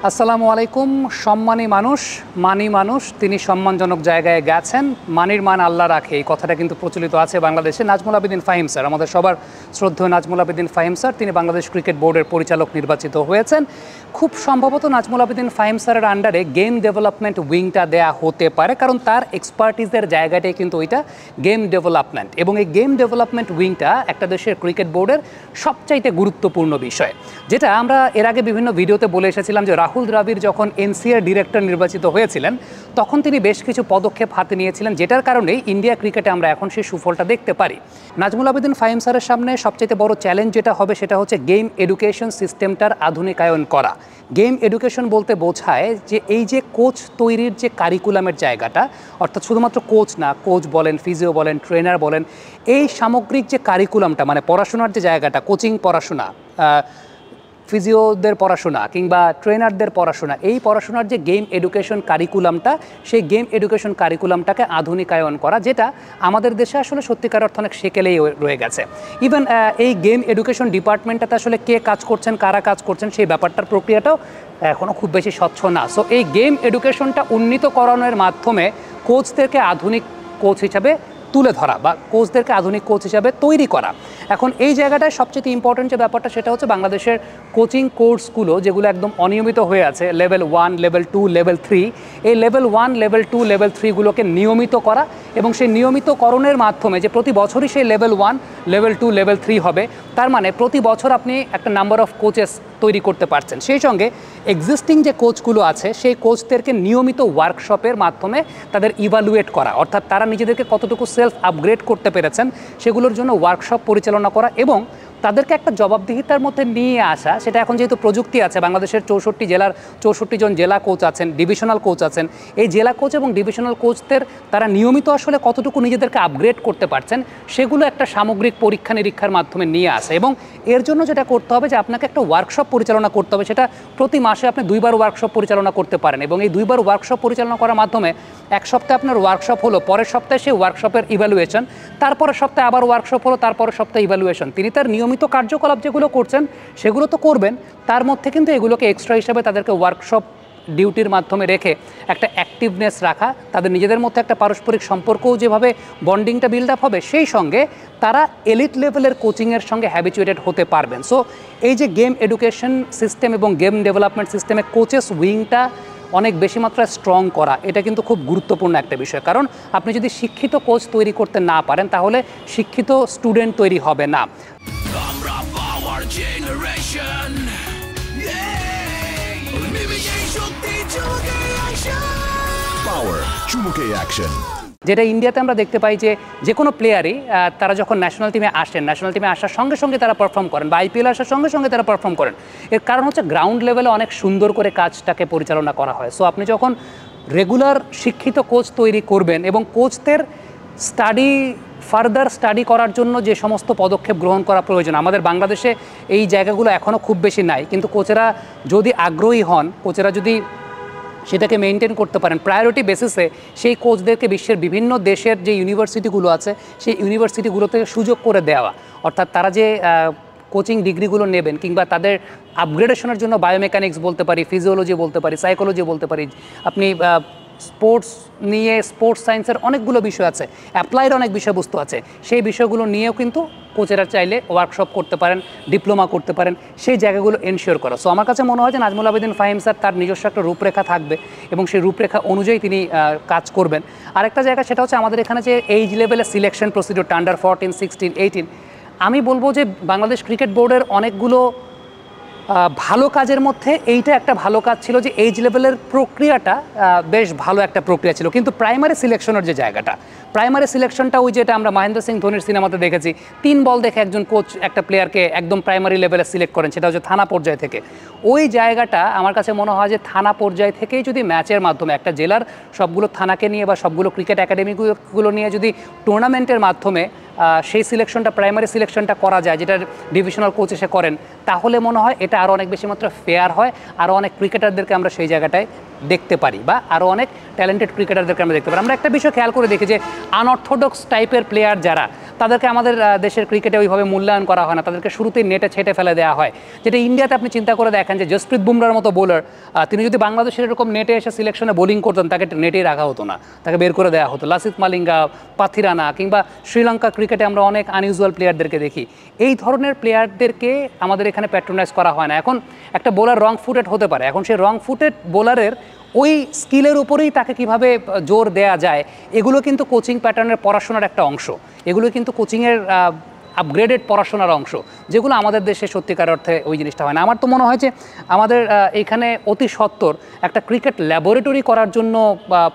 আসসালামু আলাইকুম। সম্মানী মানুষ, মানি মানুষ, তিনি সম্মানজনক জায়গায় গেছেন, মানির মান আল্লাহ রাখে, এই কথাটা কিন্তু প্রচলিত আছে বাংলাদেশে। নাজমুল আবেদিন ফাহিম স্যার, আমাদের সবার শ্রদ্ধেয় নাজমুল আবেদিন ফাহিম স্যার, তিনি বাংলাদেশ ক্রিকেট বোর্ডের পরিচালক নির্বাচিত হয়েছেন। খুব সম্ভবত নাজমুল আবেদিন ফাহিম স্যারের আন্ডারে গেম ডেভেলপমেন্ট উইংটা দেয়া হতে পারে, কারণ তার এক্সপার্টিসের জায়গাটাই কিন্তু ওইটা গেম ডেভেলপমেন্ট, এবং এই গেম ডেভেলপমেন্ট উইংটা একটা দেশের ক্রিকেট বোর্ডের সবচাইতে গুরুত্বপূর্ণ বিষয়, যেটা আমরা এর আগে বিভিন্ন ভিডিওতে বলে এসেছিলাম যে রাহুল দ্রাবিড় যখন এনসিএর ডিরেক্টর নির্বাচিত হয়েছিলেন তখন তিনি বেশ কিছু পদক্ষেপ হাতে নিয়েছিলেন, যেটার কারণেই ইন্ডিয়া ক্রিকেটে আমরা এখন সেই সুফলটা দেখতে পারি। নাজমুল আবেদিন ফাহিম স্যারের সামনে সবচেয়ে বড় চ্যালেঞ্জ যেটা হবে সেটা হচ্ছে গেম এডুকেশন সিস্টেমটার আধুনিকায়ন করা। গেম এডুকেশন বলতে বোঝায় যে এই যে কোচ তৈরির যে কারিকুলামের জায়গাটা, অর্থাৎ শুধুমাত্র কোচ না, কোচ বলেন, ফিজিও বলেন, ট্রেনার বলেন, এই সামগ্রিক যে কারিকুলামটা, মানে পড়াশোনার যে জায়গাটা, কোচিং পড়াশোনা, ফিজিওদের পড়াশোনা কিংবা ট্রেনারদের পড়াশোনা, এই পড়াশোনার যে গেম এডুকেশন কারিকুলামটা, সেই গেম এডুকেশন কারিকুলামটাকে আধুনিকায়ন করা, যেটা আমাদের দেশে আসলে সত্যিকার অর্থে অনেক সেকেলেই রয়ে গেছে। ইভেন এই গেম এডুকেশন ডিপার্টমেন্টটাতে আসলে কে কাজ করছেন, কারা কাজ করছেন, সেই ব্যাপারটার প্রক্রিয়াটাও এখনও খুব বেশি স্বচ্ছ না। সো এই গেম এডুকেশনটা উন্নীতকরণের মাধ্যমে কোচদেরকে আধুনিক কোচ হিসাবে তুলে ধরা বা কোচদেরকে আধুনিক কোচ হিসাবে তৈরি করা। এখন এই জায়গাটায় সবচেয়ে ইম্পর্টেন্ট যে ব্যাপারটা সেটা হচ্ছে বাংলাদেশের কোচিং কোর্সগুলো যেগুলো একদম অনিয়মিত হয়ে আছে, লেভেল 1, লেভেল 2, লেভেল 3, এই লেভেল 1, লেভেল 2, লেভেল 3গুলোকে নিয়মিত করা, এবং সেই নিয়মিতকরণের মাধ্যমে যে প্রতি বছরই সেই লেভেল 1, লেভেল 2, লেভেল 3 হবে, তার মানে প্রতি বছর আপনি একটা নাম্বার অফ কোচেস তৈরি করতে পারছেন। সেই সঙ্গে এক্সিস্টিং যে কোচগুলো আছে সেই কোচদেরকে নিয়মিত ওয়ার্কশপের মাধ্যমে তাদের ইভালুয়েট করা, অর্থাৎ তারা নিজেদেরকে কতটুকু সেলফ আপগ্রেড করতে পেরেছেন সেগুলোর জন্য ওয়ার্কশপ পরিচালনা করা, এবং তাদেরকে একটা জবাবদিহিতার মধ্যে নিয়ে আসা। সেটা এখন যেহেতু প্রযুক্তি আছে, বাংলাদেশের 64 জেলার 64 জন জেলা কোচ আছেন, ডিভিশনাল কোচ আছেন, এই জেলা কোচ এবং ডিভিশনাল কোচদের তারা নিয়মিত আসলে কতটুকু নিজেদেরকে আপগ্রেড করতে পারছেন সেগুলো একটা সামগ্রিক পরীক্ষা নিরীক্ষার মাধ্যমে নিয়ে আসে। এবং এর জন্য যেটা করতে হবে যে আপনাকে একটা ওয়ার্কশপ পরিচালনা করতে হবে, সেটা প্রতি মাসে আপনি 2 বার ওয়ার্কশপ পরিচালনা করতে পারেন, এবং এই 2 বার ওয়ার্কশপ পরিচালনা করার মাধ্যমে এক সপ্তাহে আপনার ওয়ার্কশপ হলো, পরের সপ্তাহে সেই ওয়ার্কশপের ইভ্যালুয়েশন, তারপরের সপ্তাহে আবার ওয়ার্কশপ হলো, তারপরের সপ্তাহে ইভ্যালুয়েশন। তিনি তার নিয়মিত কার্যকলাপ যেগুলো করছেন সেগুলো তো করবেন, তার মধ্যে কিন্তু এগুলোকে এক্সট্রা হিসাবে তাদেরকে ওয়ার্কশপ ডিউটির মাধ্যমে রেখে একটা অ্যাক্টিভনেস রাখা, তাদের নিজেদের মধ্যে একটা পারস্পরিক সম্পর্কও যেভাবে বন্ডিংটা বিল্ড আপ হবে, সেই সঙ্গে তারা এলিট লেভেলের কোচিংয়ের সঙ্গে হ্যাবিচুয়েটেড হতে পারবেন। সো এই যে গেম এডুকেশন সিস্টেম এবং গেম ডেভেলপমেন্ট সিস্টেমে কোচেস উইংটা অনেক বেশি মাত্রায় স্ট্রং করা, এটা কিন্তু খুব গুরুত্বপূর্ণ একটা বিষয়। কারণ আপনি যদি শিক্ষিত কোচ তৈরি করতে না পারেন তাহলে শিক্ষিত স্টুডেন্ট তৈরি হবে না। যেটা ইন্ডিয়াতে আমরা দেখতে পাই যে কোনো প্লেয়ারই তারা যখন ন্যাশনাল টিমে আসেন, ন্যাশনাল টিমে আসার সঙ্গে সঙ্গে তারা পারফর্ম করেন, বা আইপিএল আসার সঙ্গে সঙ্গে তারা পারফর্ম করেন। এর কারণ হচ্ছে গ্রাউন্ড লেভেলে অনেক সুন্দর করে কাজটাকে পরিচালনা করা হয়। সো আপনি যখন রেগুলার শিক্ষিত কোচ তৈরি করবেন এবং কোচদের ফার্দার স্টাডি করার জন্য যে সমস্ত পদক্ষেপ গ্রহণ করা প্রয়োজন, আমাদের বাংলাদেশে এই জায়গাগুলো এখনও খুব বেশি নাই, কিন্তু কোচেরা যদি আগ্রহী হন, কোচেরা যদি সেটাকে মেনটেন করতে পারেন প্রায়োরিটি বেসিসে, সেই কোচদেরকে বিশ্বের বিভিন্ন দেশের যে ইউনিভার্সিটিগুলো আছে সেই ইউনিভার্সিটিগুলোতে সুযোগ করে দেওয়া, অর্থাৎ তারা যে কোচিং ডিগ্রিগুলো নেবেন কিংবা তাদের আপগ্রেডেশনের জন্য বায়োমেকানিক্স বলতে পারি, ফিজিওলজি বলতে পারি, সাইকোলজি বলতে পারি, আপনি স্পোর্টস নিয়ে স্পোর্টস সায়েন্সের অনেকগুলো বিষয় আছে, অ্যাপ্লাইড অনেক বিষয়বস্তু আছে, সেই বিষয়গুলো নিয়েও কিন্তু কোচেরা চাইলে ওয়ার্কশপ করতে পারেন, ডিপ্লোমা করতে পারেন, সেই জায়গাগুলো এনশিওর করা। সো আমার কাছে মনে হয় যে নাজমুল আবেদিন ফাহিম স্যার তার নিজস্ব একটা রূপরেখা থাকবে এবং সেই রূপরেখা অনুযায়ী তিনি কাজ করবেন। আরেকটা জায়গা সেটা হচ্ছে আমাদের এখানে যে এইজ লেভেলে সিলেকশন প্রসিডিওর, আন্ডার 14, 16, 18, আমি বলবো যে বাংলাদেশ ক্রিকেট বোর্ডের অনেকগুলো ভালো কাজের মধ্যে এইটা একটা ভালো কাজ ছিল যে এইজ লেভেলের প্রক্রিয়াটা বেশ ভালো একটা প্রক্রিয়া ছিল, কিন্তু প্রাইমারি সিলেকশনের যে জায়গাটা, প্রাইমারি সিলেকশনটা ওই যেটা আমরা মহেন্দ্র সিং ধোনির সিনেমাতে দেখেছি, 3 বল দেখে একজন কোচ একটা প্লেয়ারকে একদম প্রাইমারি লেভেলে সিলেক্ট করেন, সেটা হচ্ছে থানা পর্যায় থেকে। ওই জায়গাটা আমার কাছে মনে হয় যে থানা পর্যায় থেকেই যদি ম্যাচের মাধ্যমে একটা জেলার সবগুলো থানাকে নিয়ে বা সবগুলো ক্রিকেট একাডেমিগুলো নিয়ে যদি টুর্নামেন্টের মাধ্যমে সেই সিলেকশনটা, প্রাইমারি সিলেকশনটা করা যায়, যেটা ডিভিশনাল কোচ এসে করেন, তাহলে মনে হয় এটা আরও অনেক বেশি মাত্রা ফেয়ার হয়, আরও অনেক ক্রিকেটারদেরকে আমরা সেই জায়গাটায় দেখতে পারি বা আরও অনেক ট্যালেন্টেড ক্রিকেটারদেরকে আমরা দেখতে পারি। আমরা একটা বিষয় খেয়াল করে দেখি যে আনঅর্থোডক্স টাইপের প্লেয়ার যারা, তাদেরকে আমাদের দেশের ক্রিকেটে ওইভাবে মূল্যায়ন করা হয় না, তাদেরকে শুরুতেই নেটে ছেটে ফেলে দেওয়া হয়। যেটা ইন্ডিয়াতে আপনি চিন্তা করে দেখেন যে জসপ্রীত বুমরার মতো বোলার, তিনি যদি বাংলাদেশের এরকম নেটে এসে সিলেকশনে বোলিং করতেন, তাকে নেটেই রাখা হতো না, তাকে বের করে দেওয়া হতো। লাসিথ মালিঙ্গা, পাথিরানা কিংবা শ্রীলঙ্কা ক্রিকেটে আমরা অনেক আনইউজুয়াল প্লেয়ারদেরকে দেখি। এই ধরনের প্লেয়ারদেরকে আমাদের এখানে প্যাট্রোনাইজ করা হয় না। এখন একটা বোলার রং ফুটেড হতে পারে, এখন সেই রং ফুটেড বোলারের ওই স্কিলের উপরেই তাকে কিভাবে জোর দেয়া যায়, এগুলো কিন্তু কোচিং প্যাটার্নের পড়াশোনার একটা অংশ, এগুলো কিন্তু কোচিংয়ের আপগ্রেডেড পড়াশোনার অংশ, যেগুলো আমাদের দেশে সত্যিকার অর্থে ওই জিনিসটা হয় না। আমার তো মনে হয় যে আমাদের এখানে অতি সত্বর একটা ক্রিকেট ল্যাবরেটরি করার জন্য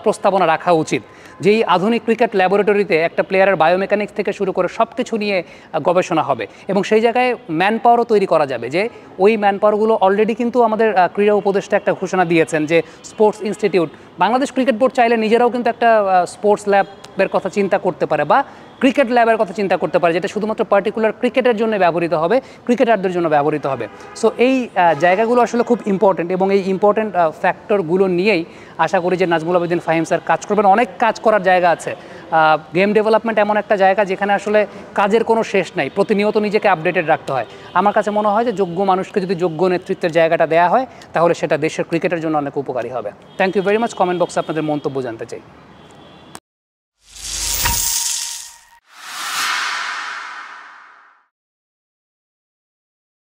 প্রস্তাবনা রাখা উচিত, যেই আধুনিক ক্রিকেট ল্যাবরেটরিতে একটা প্লেয়ারের বায়োমেকানিক্স থেকে শুরু করে সব কিছু নিয়ে গবেষণা হবে, এবং সেই জায়গায় ম্যান পাওয়ারও তৈরি করা যাবে। যে ওই ম্যান পাওয়ারগুলো অলরেডি কিন্তু আমাদের ক্রীড়া উপদেষ্টা একটা ঘোষণা দিয়েছেন যে sports institute, Bangladesh cricket board চাইলে নিজেরাও কিন্তু একটা স্পোর্টস ল্যাবের কথা চিন্তা করতে পারে বা ক্রিকেট ল্যাবের কথা চিন্তা করতে পারে, যেটা শুধুমাত্র পার্টিকুলার ক্রিকেটের জন্য ব্যবহৃত হবে, ক্রিকেটারদের জন্য ব্যবহৃত হবে। সো এই জায়গাগুলো আসলে খুব ইম্পর্টেন্ট, এবং এই ইম্পর্টেন্ট ফ্যাক্টরগুলো নিয়েই আশা করি যে নাজমুল আবেদিন ফাহিম স্যার কাজ করবেন। অনেক কাজ করার জায়গা আছে। গেম ডেভেলপমেন্ট এমন একটা জায়গা যেখানে আসলে কাজের কোনো শেষ নাই, প্রতিনিয়ত নিজেকে আপডেটেড রাখতে হয়। আমার কাছে মনে হয় যে যোগ্য মানুষকে যদি যোগ্য নেতৃত্বের জায়গাটা দেওয়া হয়, তাহলে সেটা দেশের ক্রিকেটের জন্য অনেক উপকারী হবে। Thank you very much. Comment বক্সে আপনাদের মন্তব্য জানতে চাই।